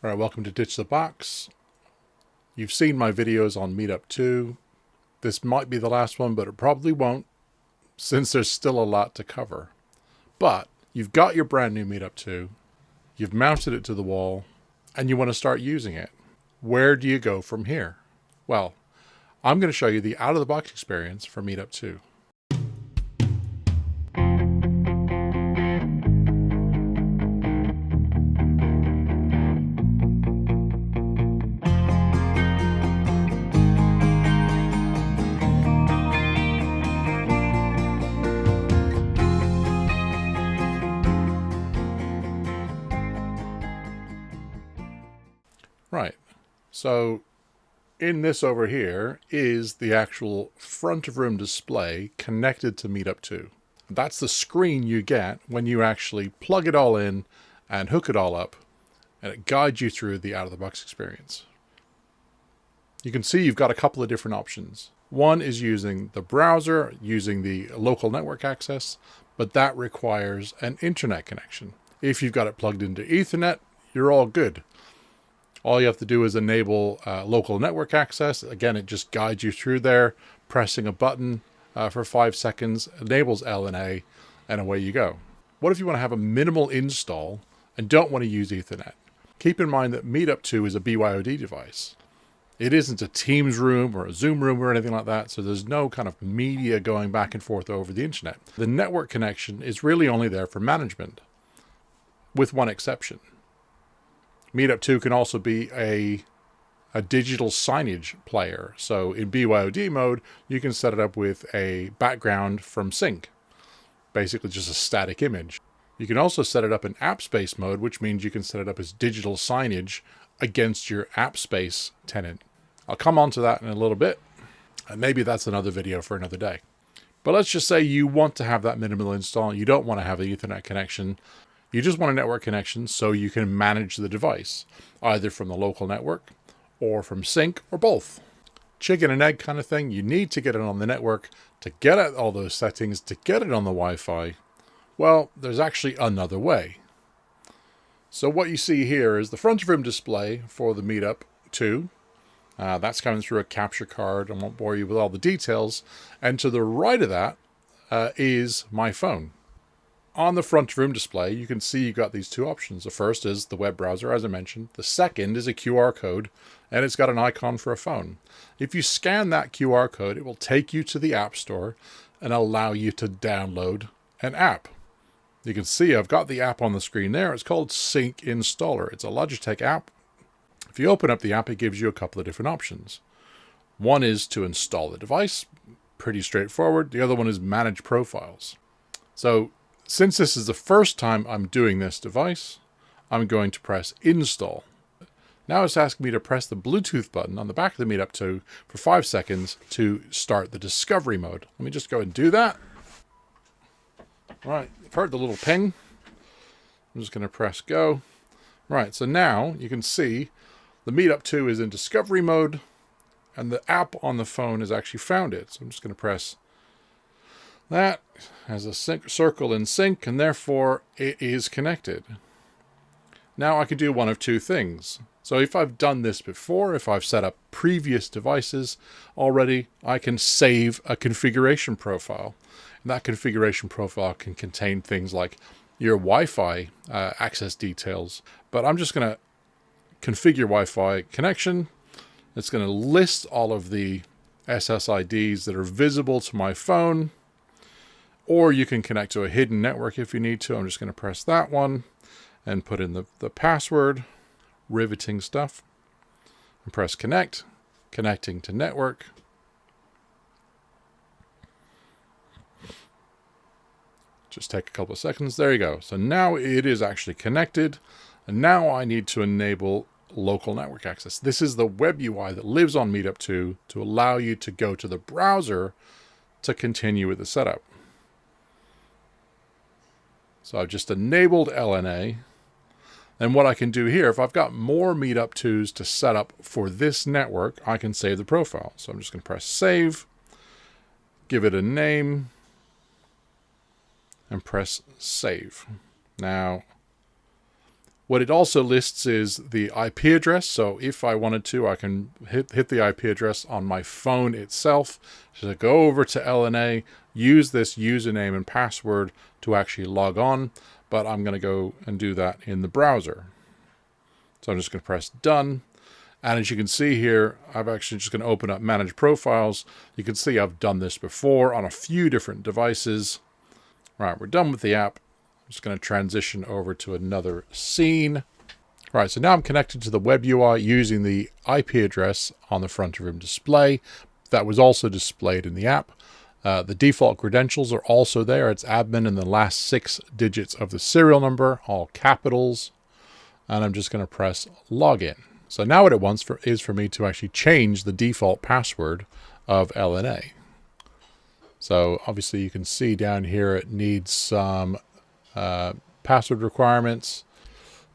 All right, welcome to Ditch the Box. You've seen my videos on Meetup 2. This might be the last one, but it probably won't, since there's still a lot to cover. But you've got your brand new Meetup 2, you've mounted it to the wall, and you want to start using it. Where do you go from here? Well, I'm going to show you the out-of-the-box experience for Meetup 2. Right, so in this over here is the actual front of room display connected to Meetup 2. That's the screen you get when you actually plug it all in and hook it all up, and it guides you through the out-of-the-box experience. You can see you've got a couple of different options. One is using the browser, using the local network access, but that requires an internet connection. If you've got it plugged into Ethernet, you're all good. All you have to do is enable local network access. Again, it just guides you through there. Pressing a button for 5 seconds enables LNA, and away you go. What if you want to have a minimal install and don't want to use Ethernet? Keep in mind that Meetup 2 is a BYOD device. It isn't a Teams room or a Zoom room or anything like that, so there's no kind of media going back and forth over the internet. The network connection is really only there for management, with one exception. Meetup 2 can also be a digital signage player. So in BYOD mode, you can set it up with a background from sync, basically just a static image. You can also set it up in app space mode, which means you can set it up as digital signage against your app space tenant. I'll come on to that in a little bit, and maybe that's another video for another day. But let's just say you want to have that minimal install. You don't want to have an Ethernet connection. You just want a network connection so you can manage the device, either from the local network or from sync or both. Chicken and egg kind of thing. You need to get it on the network to get at all those settings, to get it on the Wi-Fi. Well, there's actually another way. So what you see here is the front of room display for the Meetup 2. That's coming through a capture card. I won't bore you with all the details. And to the right of that is my phone. On the front room display, you can see you've got these two options. The first is the web browser, as I mentioned. The second is a QR code, and it's got an icon for a phone. If you scan that QR code, it will take you to the App Store and allow you to download an app. You can see I've got the app on the screen there. It's called Sync Installer. It's a Logitech app. If you open up the app, it gives you a couple of different options. One is to install the device. Pretty straightforward. The other one is manage profiles. So since this is the first time I'm doing this device, I'm going to press install. Now it's asking me to press the Bluetooth button on the back of the Meetup 2 for 5 seconds to start the discovery mode. Let me just go and do that. Right, I've heard the little ping. I'm just going to press go. Right, so now you can see the Meetup 2 is in discovery mode, and the app on the phone has actually found it. So I'm just going to press that, has a circle in sync, and therefore it is connected. Now I can do one of two things. So if I've done this before, if I've set up previous devices already, I can save a configuration profile. And that configuration profile can contain things like your Wi-Fi access details. But I'm just going to configure Wi-Fi connection. It's going to list all of the SSIDs that are visible to my phone. Or you can connect to a hidden network if you need to. I'm just going to press that one and put in the password, riveting stuff, and press connect, connecting to network. Just take a couple of seconds. There you go. So now it is actually connected. And now I need to enable local network access. This is the web UI that lives on Meetup 2 to allow you to go to the browser to continue with the setup. So I've just enabled LNA. And what I can do here, if I've got more Meetup 2s to set up for this network, I can save the profile. So I'm just going to press save, give it a name, and press save. Now, What it also lists is the IP address. So if I wanted to, I can hit the IP address on my phone itself. So go over to LNA, use this username and password to actually log on. But I'm going to go and do that in the browser. So I'm just going to press done. And as you can see here, I'm actually just going to open up Manage Profiles. You can see I've done this before on a few different devices. Right, we're done with the app. I'm just going to transition over to another scene. All right, so now I'm connected to the web UI using the IP address on the front of room display. That was also displayed in the app. The default credentials are also there. It's admin and the last 6 digits of the serial number, all capitals. And I'm just going to press login. So now what it wants is for me to actually change the default password of LNA. So obviously you can see down here it needs some password requirements.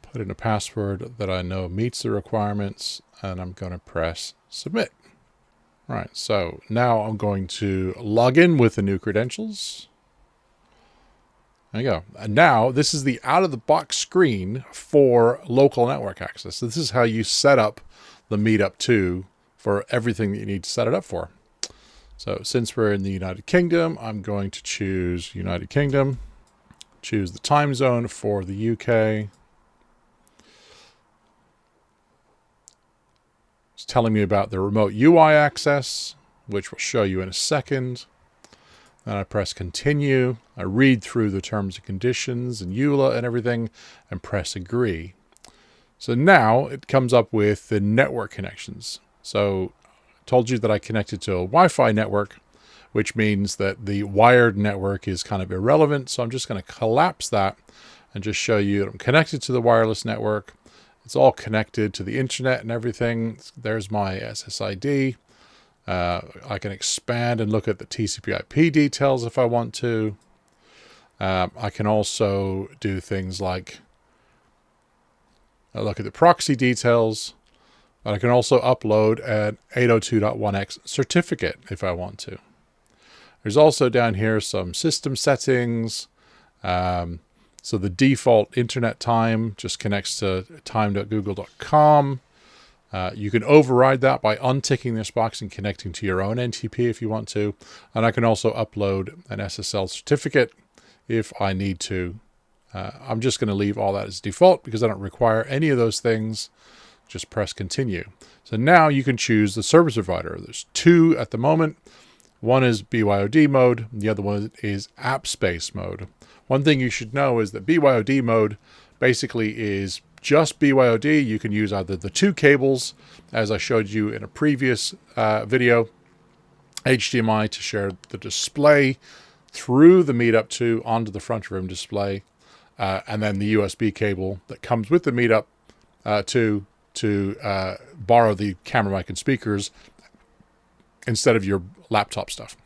Put in a password that I know meets the requirements, and I'm going to press submit. Right, so now I'm going to log in with the new credentials. There you go. And now this is the out-of-the-box screen for local network access. So this is how you set up the Meetup 2 for everything that you need to set it up for. So since we're in the United Kingdom, I'm going to choose United Kingdom. Choose the time zone for the UK. It's telling me about the remote UI access, which will show you in a second. Then I press continue. I read through the terms and conditions and EULA and everything and press agree. So now it comes up with the network connections. So I told you that I connected to a Wi-Fi network, which means that the wired network is kind of irrelevant. So I'm just going to collapse that and just show you that I'm connected to the wireless network. It's all connected to the internet and everything. There's my SSID. I can expand and look at the TCP/IP details if I want to. I can also do things like look at the proxy details. But I can also upload an 802.1x certificate if I want to. There's also down here some system settings. So the default internet time just connects to time.google.com. You can override that by unticking this box and connecting to your own NTP if you want to. And I can also upload an SSL certificate if I need to. I'm just going to leave all that as default because I don't require any of those things. Just press continue. So now you can choose the service provider. There's 2 at the moment. One is BYOD mode. The other one is app space mode. One thing you should know is that BYOD mode basically is just BYOD. You can use either the 2 cables, as I showed you in a previous video, HDMI to share the display through the Meetup 2 onto the front room display, and then the USB cable that comes with the Meetup 2 to borrow the camera mic and speakers instead of your laptop stuff.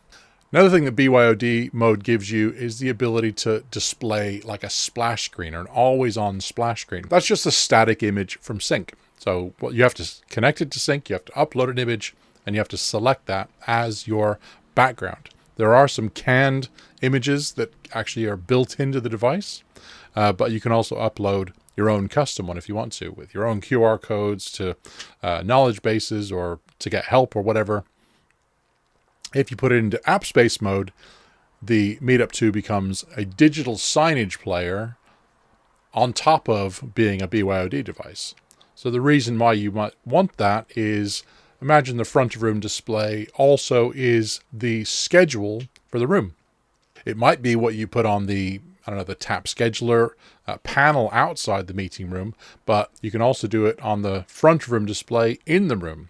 Another thing that BYOD mode gives you is the ability to display like a splash screen or an always-on splash screen. That's just a static image from Sync. So you have to connect it to Sync, you have to upload an image, and you have to select that as your background. There are some canned images that actually are built into the device, but you can also upload your own custom one if you want to, with your own QR codes to knowledge bases or to get help or whatever. If you put it into app space mode, the Meetup 2 becomes a digital signage player on top of being a BYOD device. So the reason why you might want that is, imagine the front of room display also is the schedule for the room. It might be what you put on the, the tap scheduler panel outside the meeting room, but you can also do it on the front room display in the room.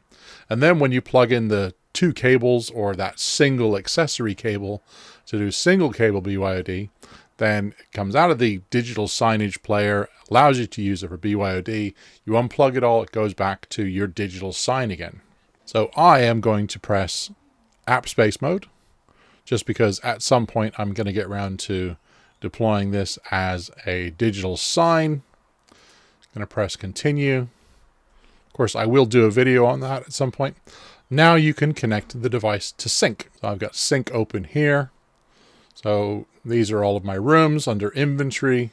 And then when you plug in the 2 cables or that single accessory cable to do single cable BYOD, then it comes out of the digital signage player, allows you to use it for BYOD. You unplug it all, it goes back to your digital sign again. So I am going to press app space mode, just because at some point I'm going to get around to deploying this as a digital sign. I'm going to press continue. Of course, I will do a video on that at some point. Now you can connect the device to Sync. So I've got Sync open here. So these are all of my rooms under inventory.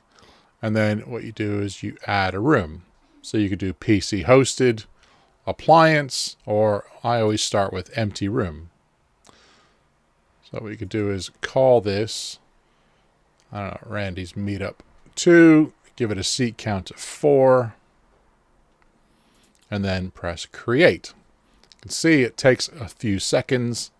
And then what you do is you add a room. So you could do PC hosted, appliance, or I always start with empty room. So what you could do is call this, I don't know, Randy's Meetup 2, give it a seat count of 4, and then press create. You can see it takes a few seconds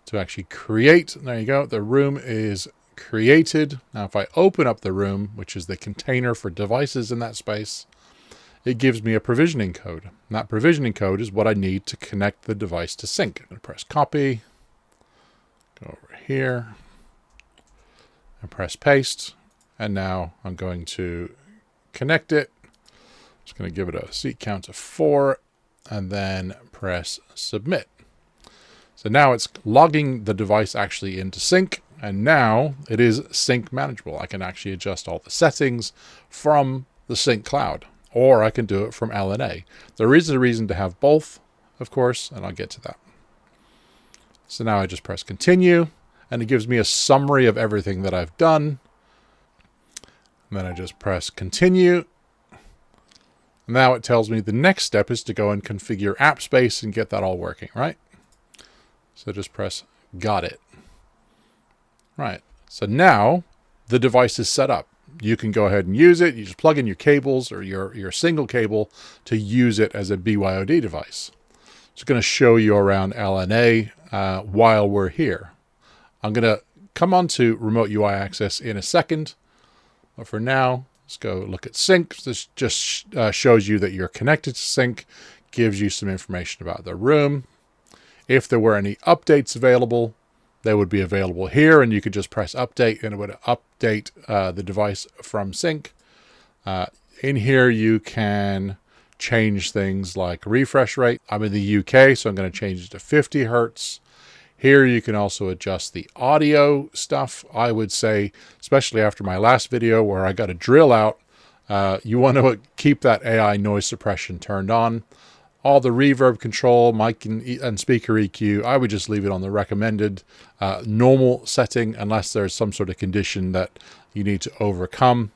to actually create. There you go. The room is created. Now, if I open up the room, which is the container for devices in that space, it gives me a provisioning code. And that provisioning code is what I need to connect the device to sync. I'm going to press copy, go over here, and press paste. And now I'm going to connect it. Just going to give it a seat count of 4 and then press submit. So now it's logging the device actually into sync, and now it is sync manageable. I can actually adjust all the settings from the sync cloud, or I can do it from LNA. There is a reason to have both, of course, and I'll get to that. So now I just press continue, and it gives me a summary of everything that I've done. And then I just press continue. Now it tells me the next step is to go and configure app space and get that all working, right? So just press got it. Right. So now the device is set up. You can go ahead and use it. You just plug in your cables or your single cable to use it as a BYOD device. It's going to show you around LNA while we're here. I'm going to come on to remote UI access in a second. But for now, let's go look at sync. This just shows you that you're connected to sync, gives you some information about the room. If there were any updates available, they would be available here, and you could just press update and it would update the device from sync. In here, you can change things like refresh rate. I'm in the UK, so I'm going to change it to 50 Hertz. Here, you can also adjust the audio stuff. I would say, especially after my last video where I got a drill out, you want to keep that AI noise suppression turned on. All the reverb control, mic and speaker EQ, I would just leave it on the recommended normal setting unless there's some sort of condition that you need to overcome.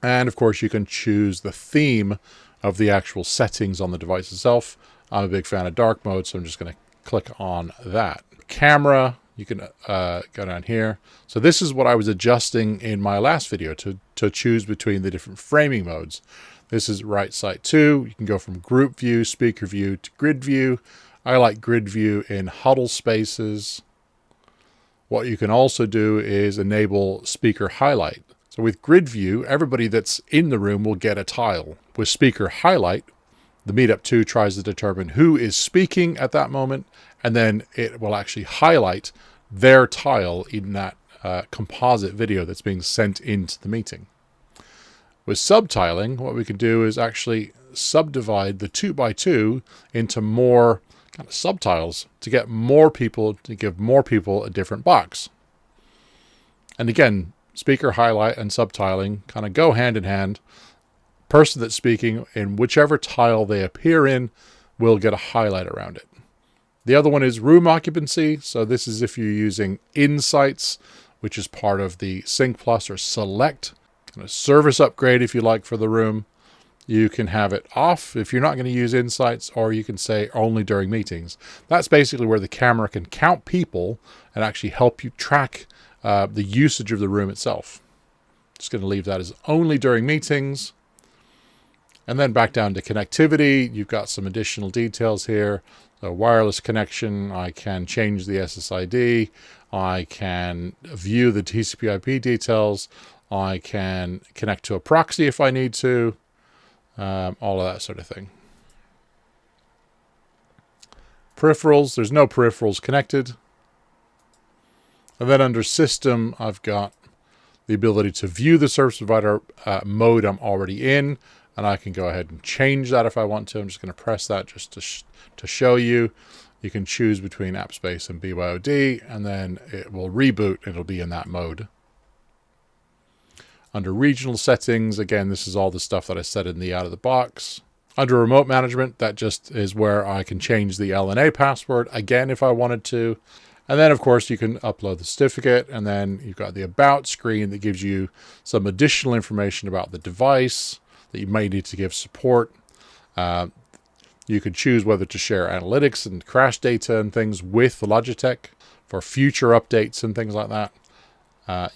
And of course, you can choose the theme of the actual settings on the device itself. I'm a big fan of dark mode, so I'm just going to click on that. Camera, you can go down here. So this is what I was adjusting in my last video to choose between the different framing modes. This is right side 2. You can go from group view, speaker view to grid view. I like grid view in huddle spaces. What you can also do is enable speaker highlight. So with grid view, everybody that's in the room will get a tile. With speaker highlight, the Meetup 2 tries to determine who is speaking at that moment, and then it will actually highlight their tile in that composite video that's being sent into the meeting. With subtiling, what we can do is actually subdivide the 2x2 into more kind of subtiles to get more people, to give more people a different box. And again, speaker highlight and subtiling kind of go hand in hand. Person that's speaking in whichever tile they appear in will get a highlight around it. The other one is room occupancy. So this is if you're using Insights, which is part of the Sync Plus or Select kind of service upgrade, if you like, for the room. You can have it off if you're not going to use Insights, or you can say only during meetings. That's basically where the camera can count people and actually help you track the usage of the room itself. Just going to leave that as only during meetings. And then back down to connectivity, you've got some additional details here. So wireless connection, I can change the SSID, I can view the TCP/IP details, I can connect to a proxy if I need to, all of that sort of thing. Peripherals, there's no peripherals connected. And then under system, I've got the ability to view the service provider mode I'm already in. And I can go ahead and change that if I want to. I'm just going to press that just to show you. You can choose between AppSpace and BYOD, and then it will reboot. It'll be in that mode. Under regional settings, again, this is all the stuff that I set in the out of the box. Under remote management, that just is where I can change the LNA password again if I wanted to. And then, of course, you can upload the certificate, and then you've got the About screen that gives you some additional information about the device that you may need to give support. You could choose whether to share analytics and crash data and things with Logitech for future updates and things like that.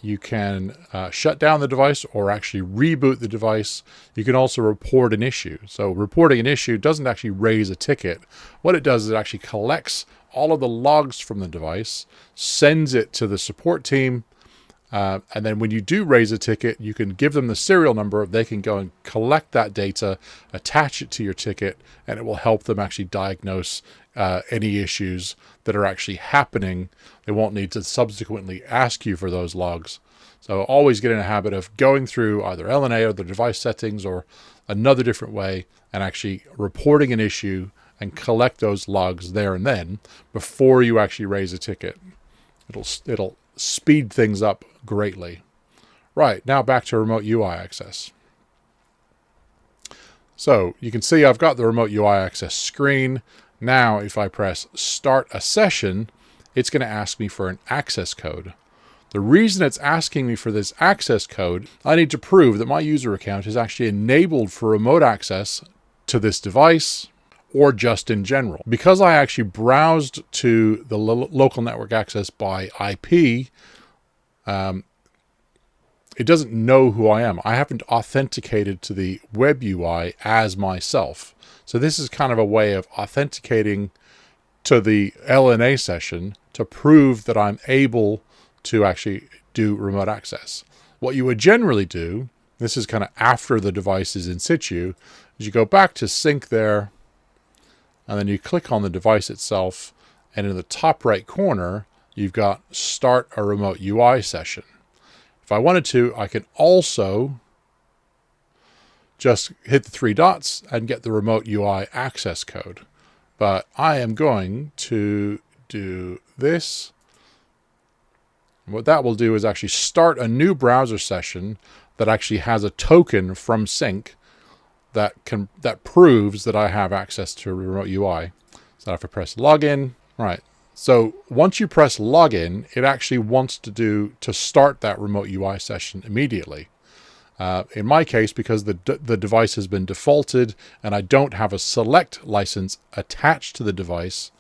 You can shut down the device or actually reboot the device. You can also report an issue. So reporting an issue doesn't actually raise a ticket. What it does is it actually collects all of the logs from the device, sends it to the support team, and then when you do raise a ticket, you can give them the serial number. They can go and collect that data, attach it to your ticket, and it will help them actually diagnose any issues that are actually happening. They won't need to subsequently ask you for those logs. So always get in a habit of going through either LNA or the device settings or another different way and actually reporting an issue and collect those logs there and then before you actually raise a ticket. It'll speed things up greatly. Right, now back to remote UI access. So you can see I've got the remote UI access screen. Now, if I press start a session, it's going to ask me for an access code. The reason it's asking me for this access code, I need to prove that my user account is actually enabled for remote access to this device or just in general. Because I actually browsed to the local network access by IP, it doesn't know who I am. I haven't authenticated to the web UI as myself. So this is kind of a way of authenticating to the LNA session to prove that I'm able to actually do remote access. What you would generally do, this is kind of after the device is in situ, is you go back to sync there, and then you click on the device itself, and in the top right corner, you've got start a remote UI session. If I wanted to, I can also just hit the three dots and get the remote UI access code. But I am going to do this. What that will do is actually start a new browser session that actually has a token from sync that proves that I have access to remote UI. So if I press login, right. So once you press login, it actually wants to start that remote UI session immediately. In my case, because the device has been defaulted and I don't have a select license attached to the device,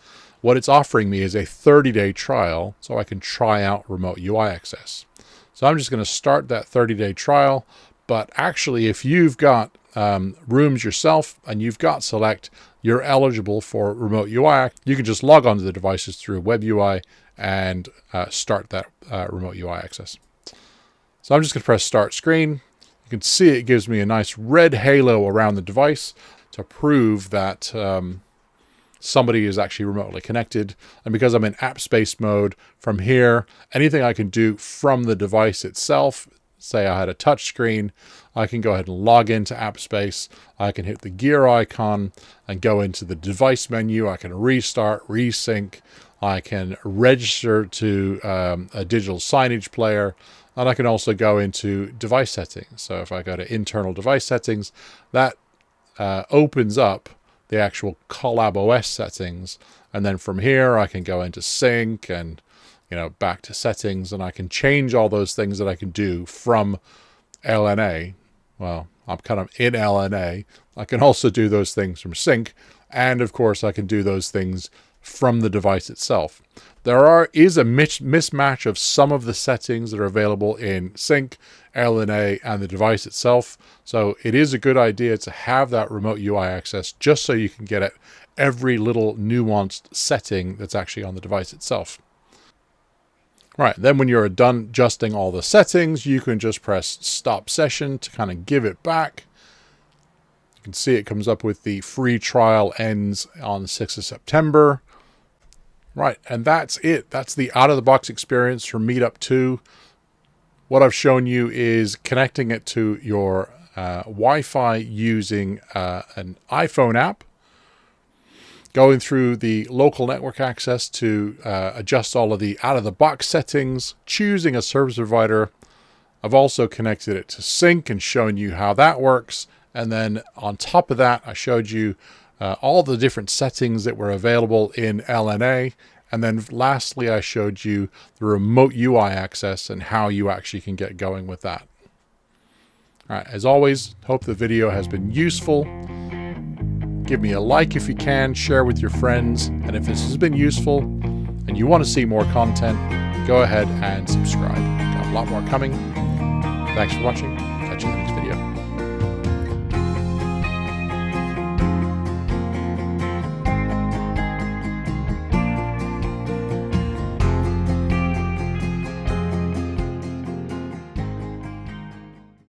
what it's offering me is a 30-day trial so I can try out remote UI access. So I'm just going to start that 30-day trial. But actually, if you've got rooms yourself and you've got select, you're eligible for remote UI. You can just log onto the devices through web UI and start that remote UI access. So I'm just going to press start screen. You can see it gives me a nice red halo around the device to prove that somebody is actually remotely connected. And because I'm in app space mode, from here, anything I can do from the device itself, say I had a touch screen, I can go ahead and log into AppSpace. I can hit the gear icon and go into the device menu. I can restart, resync. I can register to a digital signage player. And I can also go into device settings. So if I go to internal device settings, that opens up the actual Collab OS settings. And then from here, I can go into sync and back to settings, and I can change all those things that I can do from LNA. Well, I'm kind of in LNA. I can also do those things from sync, and of course I can do those things from the device itself. There is a mismatch of some of the settings that are available in sync, LNA, and the device itself. So it is a good idea to have that remote UI access just so you can get at every little nuanced setting that's actually on the device itself. Right, then when you're done adjusting all the settings, you can just press stop session to kind of give it back. You can see it comes up with the free trial ends on the 6th of September. Right, and that's it. That's the out-of-the-box experience for Meetup 2. What I've shown you is connecting it to your Wi-Fi using an iPhone app, going through the local network access to adjust all of the out-of-the-box settings, choosing a service provider. I've also connected it to sync and shown you how that works. And then on top of that, I showed you all the different settings that were available in LNA And then lastly, I showed you the remote UI access and how you actually can get going with that. All right, as always, hope the video has been useful. Give me a like if you can, share with your friends, and if this has been useful and you want to see more content, go ahead and subscribe. Got a lot more coming. Thanks for watching.